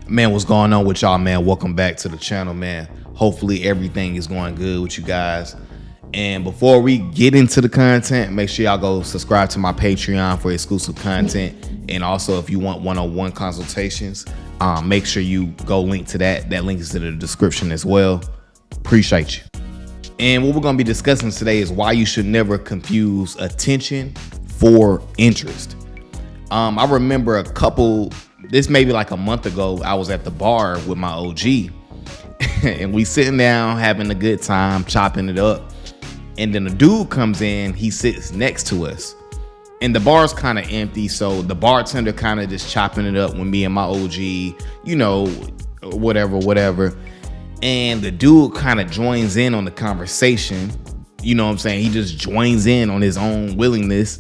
Man, what's going on with y'all, man? Welcome back to the channel, man. Hopefully everything is going good with you guys. And before we get into the content, make sure y'all go subscribe to my Patreon for exclusive content. And also, if you want one-on-one consultations, make sure you go link to that. That link is in the description as well. Appreciate you. And what we're going to be discussing today is why you should never confuse attention for interest. I remember this may be like a month ago, I was at the bar with my OG and we sitting down having a good time, chopping it up. And then a dude comes in, he sits next to us and the bar's kind of empty. So the bartender kind of just chopping it up with me and my OG, you know, whatever. And the dude kind of joins in on the conversation. You know what I'm saying? He just joins in on his own willingness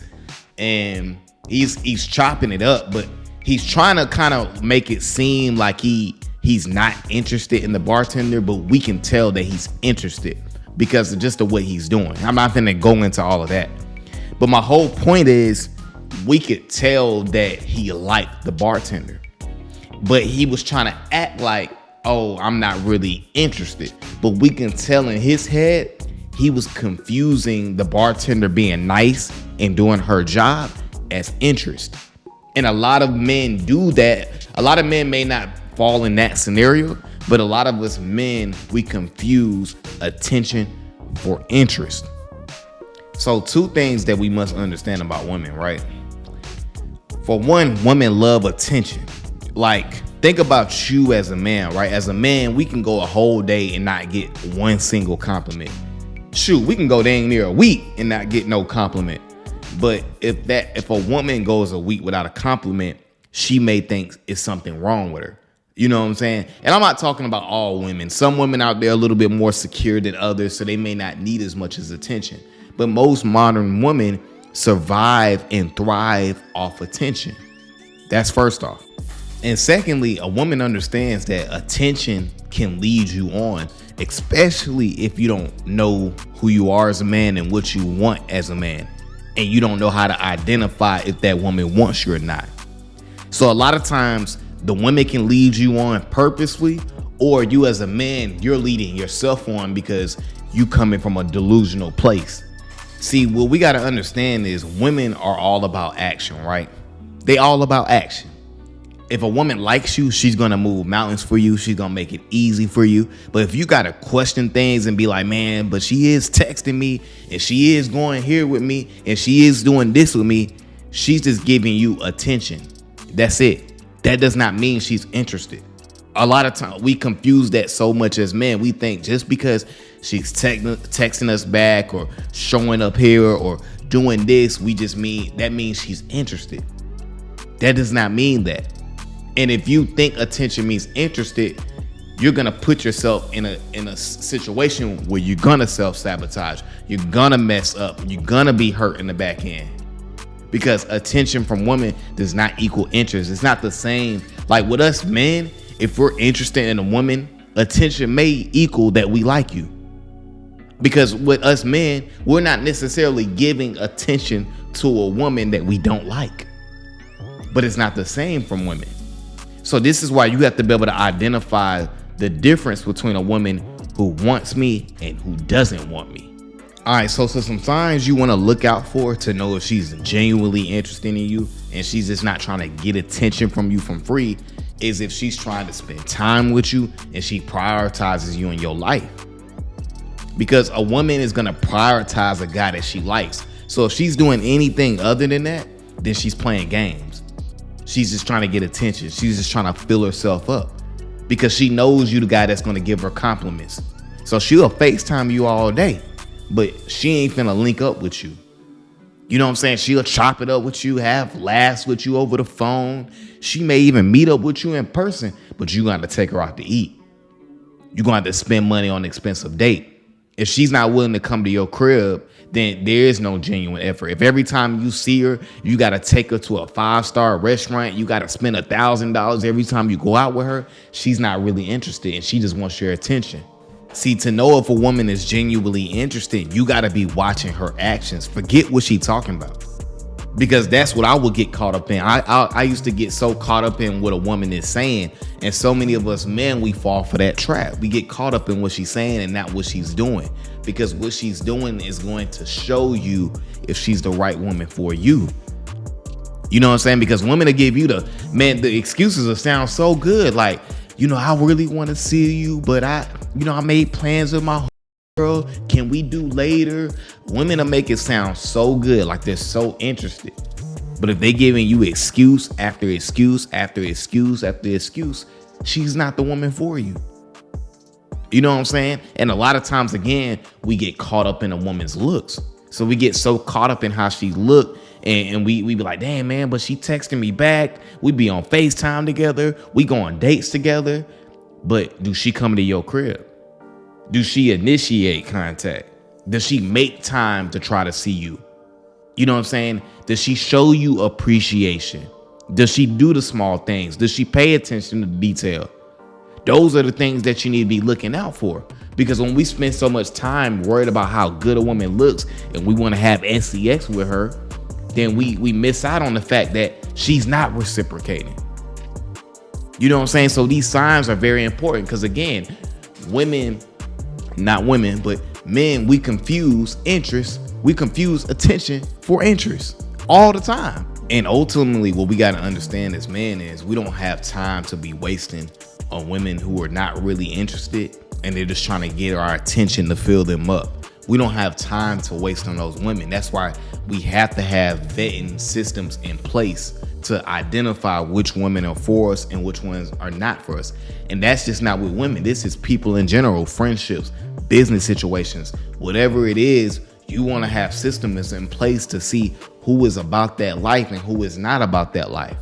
and he's chopping it up, but he's trying to kind of make it seem like he's not interested in the bartender, but we can tell that he's interested because of just the way he's doing. I'm not gonna go into all of that. But my whole point is we could tell that he liked the bartender, but he was trying to act like, oh, I'm not really interested. But we can tell in his head, he was confusing the bartender being nice and doing her job as interest. And a lot of men do that. A lot of men may not fall in that scenario, but a lot of us men, we confuse attention for interest. So two things that we must understand about women, right? For one, women love attention. Like, think about you as a man, right? As a man, we can go a whole day and not get one single compliment. Shoot, we can go dang near a week and not get no compliment. But if a woman goes a week without a compliment, she may think it's something wrong with her. You know what I'm saying? And I'm not talking about all women. Some women out there are a little bit more secure than others, so they may not need as much as attention. But most modern women survive and thrive off attention. That's first off. And secondly, a woman understands that attention can lead you on, especially if you don't know who you are as a man and what you want as a man. And you don't know how to identify if that woman wants you or not. So a lot of times the women can lead you on purposely, or you as a man, you're leading yourself on because you coming from a delusional place. See, what we got to understand is women are all about action, right? They all about action. If a woman likes you, she's going to move mountains for you. She's going to make it easy for you. But if you got to question things and be like, man, but she is texting me and she is going here with me and she is doing this with me, she's just giving you attention. That's it. That does not mean she's interested. A lot of times we confuse that so much as men. We think just because she's texting us back or showing up here or doing this, that means she's interested. That does not mean that. And if you think attention means interested, you're gonna put yourself in a situation where you're gonna self-sabotage. You're gonna mess up. You're gonna be hurt in the back end. Because attention from women does not equal interest. It's not the same. Like with us men, if we're interested in a woman, attention may equal that we like you. Because with us men, we're not necessarily giving attention to a woman that we don't like. But it's not the same from women. So this is why you have to be able to identify the difference between a woman who wants me and who doesn't want me. All right, so some signs you want to look out for to know if she's genuinely interested in you and she's just not trying to get attention from you from free is if she's trying to spend time with you and she prioritizes you in your life. Because a woman is going to prioritize a guy that she likes. So if she's doing anything other than that, then she's playing games. She's just trying to get attention. She's just trying to fill herself up because she knows you the guy that's going to give her compliments. So she'll FaceTime you all day, but she ain't finna link up with you. You know what I'm saying? She'll chop it up with you, have laughs with you over the phone. She may even meet up with you in person, but you're going to take her out to eat. You're going to have to spend money on an expensive date. If she's not willing to come to your crib, then there is no genuine effort. If every time you see her, you got to take her to a 5-star restaurant, you got to spend $1,000 every time you go out with her, she's not really interested and she just wants your attention. See, to know if a woman is genuinely interested, you got to be watching her actions. Forget what she's talking about. because that's what I would get caught up in. I used to get so caught up in what a woman is saying, and so many of us men, we fall for that trap. We get caught up in what she's saying and not what she's doing, because what she's doing is going to show you if she's the right woman for you. You know what I'm saying? Because women will give you the excuses will sound so good, like, I really want to see you, but I made plans with my girl. Can we do later? Women will make it sound so good, like they're so interested. But if they giving you excuse after excuse after excuse after excuse, she's not the woman for you. You know what I'm saying? And a lot of times, again, we get caught up in a woman's looks. So we get so caught up in how she looked, and we be like, damn, man, but she texting me back. We be on FaceTime together. We go on dates together. But do she come to your crib? Do she initiate contact? Does she make time to try to see you? You know what I'm saying? Does she show you appreciation? Does she do the small things? Does she pay attention to detail? Those are the things that you need to be looking out for. Because when we spend so much time worried about how good a woman looks and we want to have sex with her, then we miss out on the fact that she's not reciprocating. You know what I'm saying? So these signs are very important, because again, not women, but men, we confuse interest. We confuse attention for interest all the time. And ultimately, what we got to understand as men is we don't have time to be wasting on women who are not really interested, and they're just trying to get our attention to fill them up. We don't have time to waste on those women. That's why we have to have vetting systems in place to identify which women are for us and which ones are not for us. And that's just not with women. This is people in general, friendships, business situations, whatever it is. You want to have systems in place to see who is about that life and who is not about that life,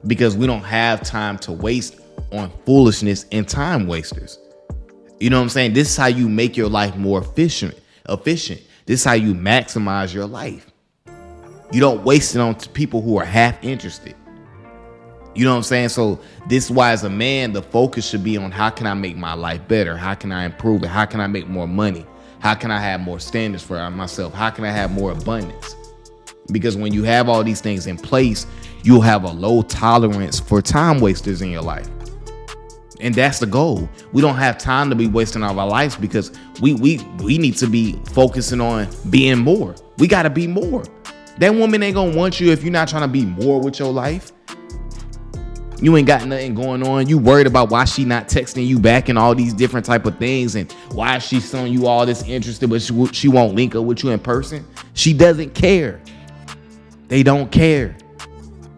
because we don't have time to waste on foolishness and time wasters. You know what I'm saying? This is how you make your life more efficient. This is how you maximize your life. You don't waste it on people who are half interested. You know what I'm saying? So this is why, as a man, the focus should be on how can I make my life better? How can I improve it? How can I make more money? How can I have more standards for myself? How can I have more abundance? Because when you have all these things in place, you'll have a low tolerance for time wasters in your life. And that's the goal. We don't have time to be wasting our lives, because we need to be focusing on being more. We got to be more. That woman ain't gonna want you if you're not trying to be more with your life. You ain't got nothing going on. You worried about why she not texting you back and all these different type of things, and why is she showing you all this interested, but she won't link up with you in person. She doesn't care. They don't care.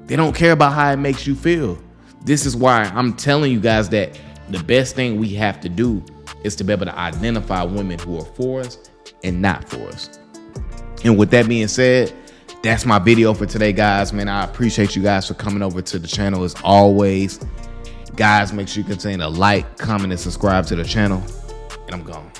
They don't care about how it makes you feel. This is why I'm telling you guys that the best thing we have to do is to be able to identify women who are for us and not for us. And with that being said, that's my video for today, guys. Man, I appreciate you guys for coming over to the channel as always. Guys, make sure you continue to like, comment, and subscribe to the channel. And I'm gone.